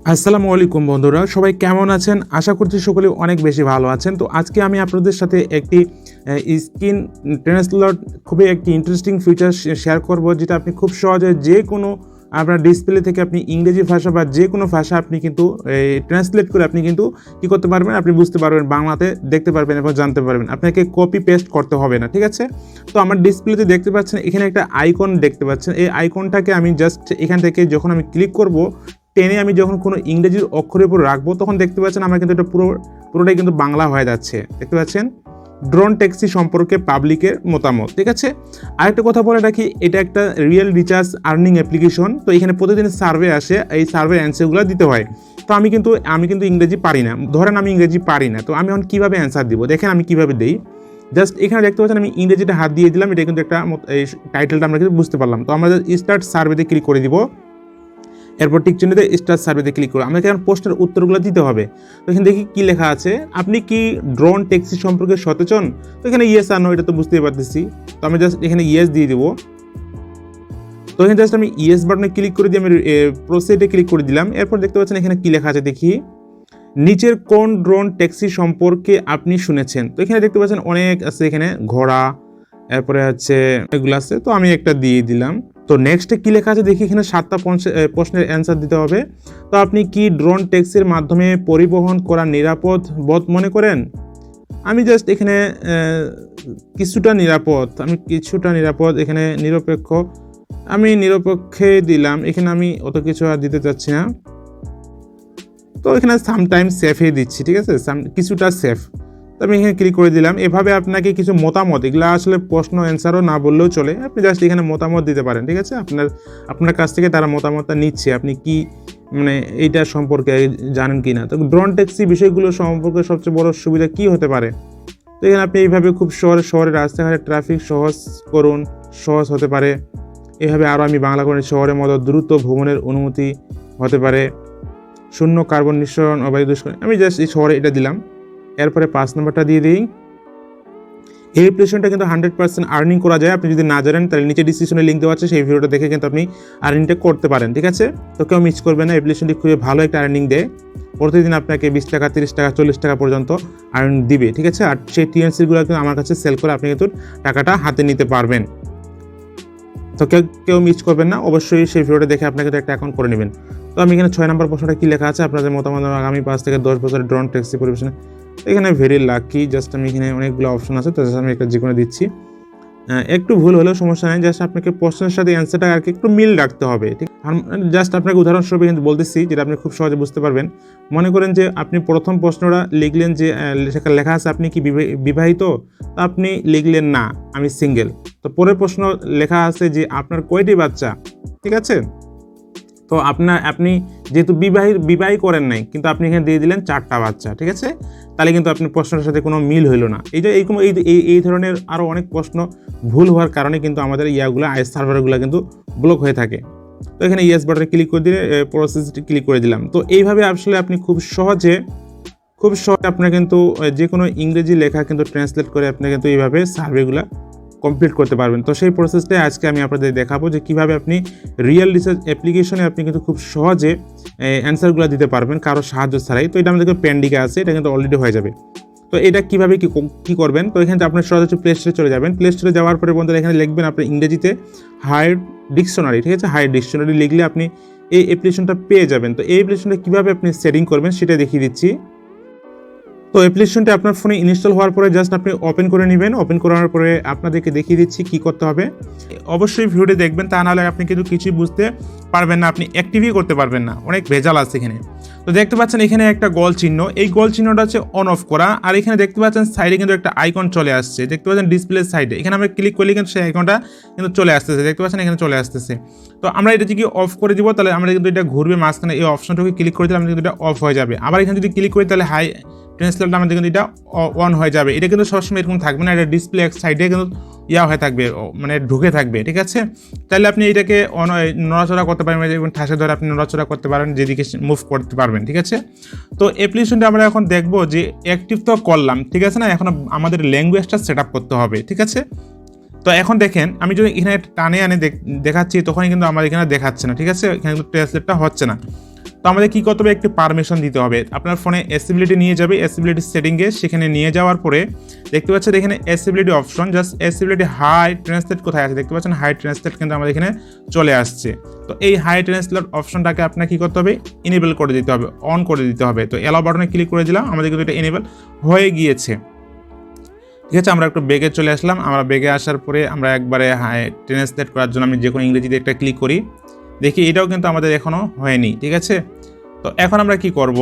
আসসালামু আলাইকুম বন্ধুরা, সবাই কেমন আছেন? আশা করছি সকলে অনেক বেশি ভালো আছেন। তো আজকে আমি আপনাদের সাথে একটি স্ক্রিন ট্রান্সলেট খুবই একটি ইন্টারেস্টিং ফিচার শেয়ার করব, যেটা আপনি খুব সহজে যে কোনো আপনার ডিসপ্লে থেকে আপনি ইংরেজি ভাষা বা যে কোনো ভাষা আপনি কিন্তু ট্রান্সলেট করে আপনি কিন্তু কী করতে পারবেন, আপনি বুঝতে পারবেন, বাংলাতে দেখতে পারবেন এবং জানতে পারবেন। আপনাকে কপি পেস্ট করতে হবে না, ঠিক আছে? তো আমার ডিসপ্লেতে দেখতে পাচ্ছেন এখানে একটা আইকন দেখতে পাচ্ছেন। এই আইকনটাকে আমি জাস্ট এখান থেকে যখন আমি ক্লিক করব, টেনে আমি যখন কোনো ইংরেজির অক্ষরের উপর রাখবো, তখন দেখতে পাচ্ছেন আমার কিন্তু এটা পুরোটাই কিন্তু বাংলা হয়ে যাচ্ছে। দেখতে পাচ্ছেন ড্রোন ট্যাক্সি সম্পর্কে পাবলিকের মতামত, ঠিক আছে? আরেকটা কথা বলে রাখি, এটা একটা রিয়েল রিচার্জ আর্নিং অ্যাপ্লিকেশন। তো এখানে প্রতিদিন সার্ভে আসে, এই সার্ভে অ্যান্সারগুলো দিতে হয়। তো আমি কিন্তু ইংরেজি পারি না, ধরেন আমি ইংরেজি পারি না, তো আমি এখন কীভাবে অ্যান্সার দিব? দেখেন আমি কীভাবে দিই। জাস্ট এখানে দেখতে পাচ্ছেন আমি ইংরেজিটা হাত দিয়ে দিলাম, এটা কিন্তু একটা এই টাইটেলটা আমরা কিন্তু বুঝতে পারলাম। তো আমরা স্টার্ট সার্ভেতে ক্লিক করে দিব, এরপর টিক চিহ্নতে স্টার সার্ভেতে ক্লিক করো। আমাকে এখন প্রশ্নের উত্তরগুলো দিতে হবে। তো এখানে দেখি কী লেখা আছে, আপনি কি ড্রোন ট্যাক্সি সম্পর্কে সচেতন? তো এখানে ইয়েস আর নো, এটা তো বুঝতেই পারতেছি। তো আমি জাস্ট এখানে ইয়েস দিয়ে দেবো। তো এখানে জাস্ট আমি ইয়েস বাটনে ক্লিক করে দিয়ে আমি প্রসিডে ক্লিক করে দিলাম। এরপর দেখতে পাচ্ছেন এখানে কী লেখা আছে দেখি, নিচের কোন ড্রোন ট্যাক্সি সম্পর্কে আপনি শুনেছেন? তো এখানে দেখতে পাচ্ছেন অনেক আছে, এখানে ঘোড়া, এরপরে হচ্ছে এগুলো আছে। তো আমি একটা দিয়ে দিলাম। তো নেক্সটে কী লেখা আছে দেখি, এখানে 7টা প্রশ্নের অ্যান্সার দিতে হবে। তো আপনি কি ড্রোন ট্যাক্সির মাধ্যমে পরিবহন করা নিরাপদ বোধ মনে করেন? আমি জাস্ট এখানে কিছুটা নিরাপদ, এখানে নিরপেক্ষ, আমি নিরপেক্ষে দিলাম। এখানে আমি অত কিছু আর দিতে চাচ্ছি না। তো এখানে সামটাইমস সেফে দিচ্ছি, ঠিক আছে? কিছুটা সেফ। তো আমি এখানে ক্লিক করে দিলাম। এভাবে আপনাকে কিছু মতামত, এগুলো আসলে প্রশ্ন অ্যান্সারও না বললেও চলে, আপনি জাস্ট এখানে মতামত দিতে পারেন, ঠিক আছে? আপনার কাছ থেকে তারা মতামতটা নিচ্ছে, আপনি কি এইটা সম্পর্কে জানেন কি না। তো ড্রোন ট্যাক্সি বিষয়গুলো সম্পর্কে সবচেয়ে বড় সুবিধা কি হতে পারে? তো এখানে আপনি এইভাবে খুব শহরে রাস্তাঘাটে ট্রাফিক সহজ হতে পারে। এভাবে আরও আমি বাংলা করে, শহরের মতো দ্রুত ভ্রমণের অনুমতি হতে পারে, শূন্য কার্বন নিঃসরণ ও বায়ু দূষণ। আমি জাস্ট এই শহরে এটা দিলাম। এরপরে 5 নম্বরটা দিয়ে দিই। এই অ্যাপ্লিকেশনটা কিন্তু 100% আর্নিং করা যায়। আপনি যদি না জানেন তাহলে নিচে ডিসক্রিপশনে লিঙ্ক দেওয়া আছে, সেই ভিডিওটা দেখে কিন্তু আপনি আর্নিংটা করতে পারেন, ঠিক আছে? তো কেউ মিস করবে না, অ্যাপ্লিকেশনটি খুবই ভালো একটা আর্নিং দেয়। প্রতিদিন আপনাকে 20 টাকা, 30 টাকা, 40 টাকা পর্যন্ত আর্নিং দিবে, ঠিক আছে? আর সেই টিএনসিগুলো কিন্তু আমার কাছে সেল করে আপনি কিন্তু টাকাটা হাতে নিতে পারবেন। তো কেউ মিস করবেন না, অবশ্যই সেই ভিডিওটা দেখে আপনাকে একটা অ্যাকাউন্ট করে নেবেন। তো আমি এখানে 6 নম্বর প্রশ্নটা কী লেখা আছে, আপনাদের মতামত আগামী 5 থেকে 10 বছরের ড্রোন ট্যাক্সি পরিবেশনে। এখানে ভেরি লাকি, জাস্ট আমি এখানে অনেকগুলো অপশন আছে, তো জাস্ট আমি একটা যে কোনো দিচ্ছি। একটু ভুল হলেও সমস্যা নেই, জাস্ট আপনাকে প্রশ্নের সাথে অ্যান্সারটা আর কি একটু মিল রাখতে হবে, ঠিক? আর জাস্ট আপনাকে উদাহরণস্বরূপ কিন্তু বলতেছি, যেটা আপনি খুব সহজে বুঝতে পারবেন। মনে করেন যে আপনি প্রথম প্রশ্নটা লিখলেন যে সেখানে লেখা আছে আপনি কি বিবাহিত? তো আপনি লিখলেন না, আমি সিঙ্গেল। তো পরের প্রশ্ন লেখা আছে যে আপনার কয়টি বাচ্চা, ঠিক আছে? তো আপনি যেহেতু বিবাহ করেন নাই, কিন্তু আপনি এখানে দিয়ে দিলেন 4টা বাচ্চা, ঠিক আছে? তাহলে কিন্তু আপনার প্রশ্নের সাথে কোনো মিল হইল না। এই ধরনের আরও অনেক প্রশ্ন ভুল হওয়ার কারণে কিন্তু আমাদের সার্ভারগুলো কিন্তু ব্লক হয়ে থাকে। তো এখানে ইয়েস বাটনে ক্লিক করে দিলে প্রসেসটি ক্লিক করে দিলাম। তো এইভাবে আসলে আপনি খুব সহজে আপনার কিন্তু যে কোনো ইংরেজি লেখা কিন্তু ট্রান্সলেট করে আপনি কিন্তু এইভাবে সার্ভেগুলো কমপ্লিট করতে পারবেন। তো সেই প্রসেসটাই আজকে আমি আপনাদের দেখাবো, যে কীভাবে আপনি রিয়েল রিসার্চ অ্যাপ্লিকেশনে আপনি কিন্তু খুব সহজে অ্যান্সারগুলো দিতে পারবেন কারো সাহায্য ছাড়াই। তো এটা আমাদের পেন্ডিংয়ে আছে, এটা কিন্তু অলরেডি হয়ে যাবে। তো এটা কীভাবে কী করবেন, তো এখানে আপনি সরাসরি প্লে স্টোরে চলে যাবেন। প্লে স্টোরে যাওয়ার পরে বন্ধুরা এখানে লিখবেন আপনি ইংরেজিতে হায়ার ডিকশনারি, ঠিক আছে? হায়ার ডিকশনারি লিখলে আপনি এই অ্যাপ্লিকেশনটা পেয়ে যাবেন। তো এই অ্যাপ্লিকেশনটা কীভাবে আপনি সেটিং করবেন সেটা দেখিয়ে দিচ্ছি। তো অ্যাপ্লিকেশনটা আপনার ফোনে ইনস্টল হওয়ার পরে জাস্ট আপনি ওপেন করে নেবেন। ওপেন করার পরে আপনাদেরকে দেখিয়ে দিচ্ছি কী করতে হবে। অবশ্যই ভিডিওটি দেখবেন, তা নাহলে আপনি কিন্তু কিছুই বুঝতে পারবেন না, আপনি অ্যাক্টিভই করতে পারবেন না, অনেক ভেজাল আছে এখানে। তো দেখতে পাচ্ছেন এখানে একটা গোল চিহ্ন, এই গোল চিহ্নটা হচ্ছে অন অফ করা। আর এখানে দেখতে পাচ্ছেন সাইডে কিন্তু একটা আইকন চলে আসছে, দেখতে পাচ্ছেন ডিসপ্লে সাইডে। এখানে আমরা ক্লিক করলে কিন্তু সেই আইকনটা কিন্তু চলে আসতেছে, দেখতে পাচ্ছেন এখানে চলে আসতেছে। তো আমরা এটা যদি অফ করে দিব, তাহলে আমরা কিন্তু এটা ঘুরবে মাঝখানে, এই অপশনটাকে ক্লিক করে দিলে আমরা কিন্তু এটা অফ হয়ে যাবে। আবার এখানে যদি ক্লিক করি তাহলে হাই ট্রান্সলেটটা আমাদের কিন্তু এটা অন হয়ে যাবে। এটা কিন্তু সবসময় এরকম থাকবে না, এটা ডিসপ্লে এক সাইডে কিন্তু হয়ে থাকবে, ঢুকে থাকবে, ঠিক আছে? তাহলে আপনি এটাকে নড়াচড়া করতে পারবেন, এবং ঠাসে ধরে আপনি নড়াচড়া করতে পারেন, যেদিকে মুভ করতে পারবেন, ঠিক আছে? তো অ্যাপ্লিকেশনটা আমরা এখন দেখবো যে অ্যাক্টিভ তো করলাম, ঠিক আছে না? এখন আমাদের ল্যাঙ্গুয়েজটা সেট আপ করতে হবে, ঠিক আছে? তো এখন দেখেন আমি যদি এখানে টানে আনে দেখাচ্ছি, তখনই কিন্তু আমার এখানে দেখাচ্ছে না, ঠিক আছে? এখানে কিন্তু ট্রান্সলেটটা হচ্ছে না। তো আমাদের কী করতে হবে, একটি পারমিশন দিতে হবে। আপনার ফোনে অ্যাসিবিলিটি নিয়ে যাবে, অ্যাসিবিলিটি সেটিংয়ে সেখানে নিয়ে যাওয়ার পরে দেখতে পাচ্ছেন এখানে অ্যাসিবিলিটি অপশন, জাস্ট অ্যাসিবিলিটি হাই ট্রান্সলেট কোথায় আছে দেখতে পাচ্ছেন, হাই ট্রান্সলেট কিন্তু আমাদের এখানে চলে আসছে। তো এই হাই ট্রান্সলেট অপশনটাকে আপনার কী করতে হবে, ইনেবল করে দিতে হবে, অন করে দিতে হবে। তো অ্যালাউ বাটনে ক্লিক করে দিলাম, আমাদের কিন্তু এটা ইনেবল হয়ে গিয়েছে। ঠিক আছে, আমরা একটু বেগে চলে আসলাম। আমরা বেগে আসার পরে আমরা একবারে হাই ট্রান্সলেট করার জন্য আমি যে কোনো ইংরেজিতে একটা ক্লিক করি, দেখি এটাও কিন্তু আমাদের এখনও হয়নি। ঠিক আছে, তো এখন আমরা কি করব,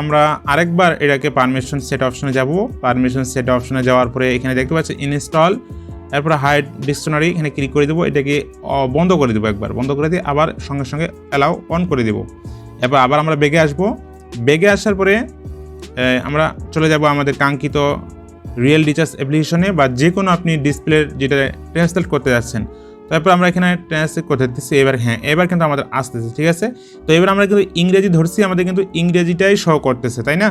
আমরা আরেকবার এটাকে পারমিশন সেট অপশনে যাব। পারমিশন সেট অপশনে যাওয়ার পরে এখানে দেখতে পাচ্ছি ইনস্টল, এরপরে হাইড ডিকশনারি এখানে ক্লিক করে দেবো, এটাকে বন্ধ করে দেবো, একবার বন্ধ করে দিয়ে আবার সঙ্গে সঙ্গে অ্যালাউ অন করে দেবো। এরপর আবার আমরা বেগে আসবো, বেগে আসার পরে আমরা চলে যাব আমাদের কাঙ্ক্ষিত রিয়েল রিচার্জ অ্যাপ্লিকেশনে বা যে কোনো আপনি ডিসপ্লের যেটা ট্রান্সলেট করতে যাচ্ছেন। তারপর আমরা এখানে ট্রান্সলেট করতে দিচ্ছি, এবার হ্যাঁ এবার কিন্তু আমাদের আসতেছে। ঠিক আছে, তো এবার আমরা কিন্তু ইংরেজি ধরছি, আমাদের কিন্তু ইংরেজিটাই শো করতেছে, তাই না?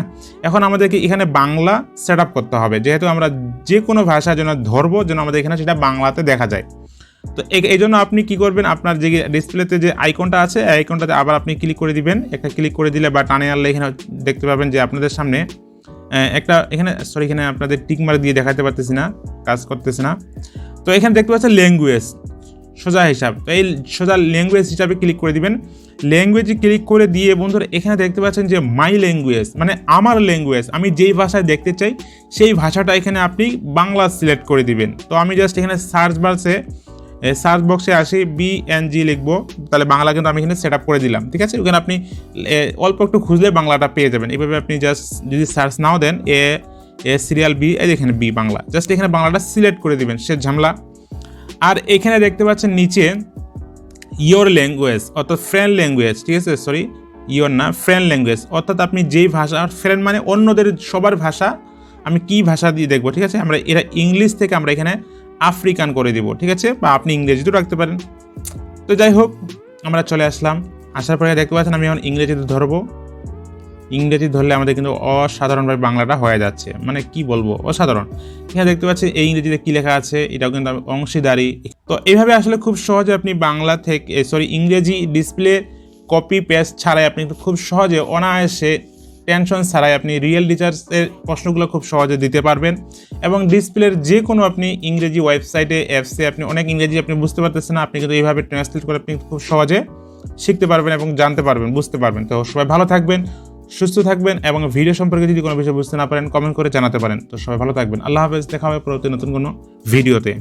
এখন আমাদেরকে এখানে বাংলা সেট আপ করতে হবে, যেহেতু আমরা যে কোনো ভাষা যেন ধরবো যেন আমাদের এখানে সেটা বাংলাতে দেখা যায়। তো এই জন্য আপনি কি করবেন, আপনার যে ডিসপ্লেতে যে আইকনটা আছে এই আইকনটাতে আবার আপনি ক্লিক করে দিবেন। একটা ক্লিক করে দিলে বা টানে আনলে এখানে দেখতে পাবেন যে আপনাদের সামনে একটা এখানে এখানে আপনাদের টিক মার্ক দিয়ে দেখাতে পারতেছি না, কাজ করতেছে না। তো এখানে দেখতে পাচ্ছেন ল্যাঙ্গুয়েজ সোজা হিসাব, তো এই সোজা ল্যাঙ্গুয়েজ হিসাবে ক্লিক করে দিবেন। ল্যাঙ্গুয়েজে ক্লিক করে দিয়ে বন্ধুরা এখানে দেখতে পাচ্ছেন যে মাই ল্যাঙ্গুয়েজ, মানে আমার ল্যাঙ্গুয়েজ, আমি যেই ভাষায় দেখতে চাই সেই ভাষাটা এখানে আপনি বাংলা সিলেক্ট করে দিবেন। তো আমি জাস্ট এখানে সার্চ বক্সে আসি BNG লিখবো, তাহলে বাংলা কিন্তু আমি এখানে সেট আপ করে দিলাম। ঠিক আছে, ওখানে আপনি অল্প একটু খুঁজলে বাংলাটা পেয়ে যাবেন। এইভাবে আপনি জাস্ট যদি সার্চ নাও দেন এ সিরিয়াল বি, এই এখানে বি বাংলা, জাস্ট এখানে বাংলাটা সিলেক্ট করে দিবেন, সে ঝামেলা। আর এখানে দেখতে পাচ্ছেন নিচে ইয়োর ল্যাঙ্গুয়েজ অর্থাৎ ফ্রেন্ড ল্যাঙ্গুয়েজ, ঠিক আছে, সরি ইয়োর না, ফ্রেন্ড ল্যাঙ্গুয়েজ অর্থাৎ আপনি যেই ভাষা, ফ্রেন্ড মানে অন্যদের সবার ভাষা, আমি কি ভাষা দিয়ে দেখবো। ঠিক আছে, আমরা এরা ইংলিশ থেকে আমরা এখানে আফ্রিকান করে দিব। ঠিক আছে, বা আপনি ইংরেজিতেও রাখতে পারেন। তো যাই হোক, আমরা চলে আসলাম, আসার পরে দেখতে পাচ্ছেন আমি এখন ইংরেজিতে ধরবো। ইংরেজি ধরলে আমাদের কিন্তু অসাধারণভাবে বাংলাটা হয়ে যাচ্ছে, মানে কি বলবো, অসাধারণ। এখানে দেখতে পাচ্ছি এই ইংরেজিতে কি লেখা আছে, এটাও কিন্তু অংশীদারি। তো এইভাবে আসলে খুব সহজে আপনি বাংলা থেকে ইংরেজি ডিসপ্লে কপি পেস্ট ছাড়াই আপনি খুব সহজে অনায়াসে টেনশন ছাড়াই আপনি রিয়েল রিচার্জের প্রশ্নগুলো খুব সহজে দিতে পারবেন। এবং ডিসপ্লের যে কোনো আপনি ইংরেজি ওয়েবসাইটে অ্যাপসে আপনি অনেক ইংরেজি আপনি বুঝতে পারতেছেন না, আপনি কিন্তু এইভাবে ট্রান্সলেট করে আপনি খুব সহজে শিখতে পারবেন এবং জানতে পারবেন, বুঝতে পারবেন। তো সবাই ভালো থাকবেন, সুস্থ থাকবেন, এবং ভিডিও সম্পর্কে যদি কোনো বিষয় বুঝতে না পারেন কমেন্ট করে জানাতে পারেন। তো সবাই ভালো থাকবেন, আল্লাহ হাফেজ, দেখা হবে পরবর্তী নতুন কোনো ভিডিওতে।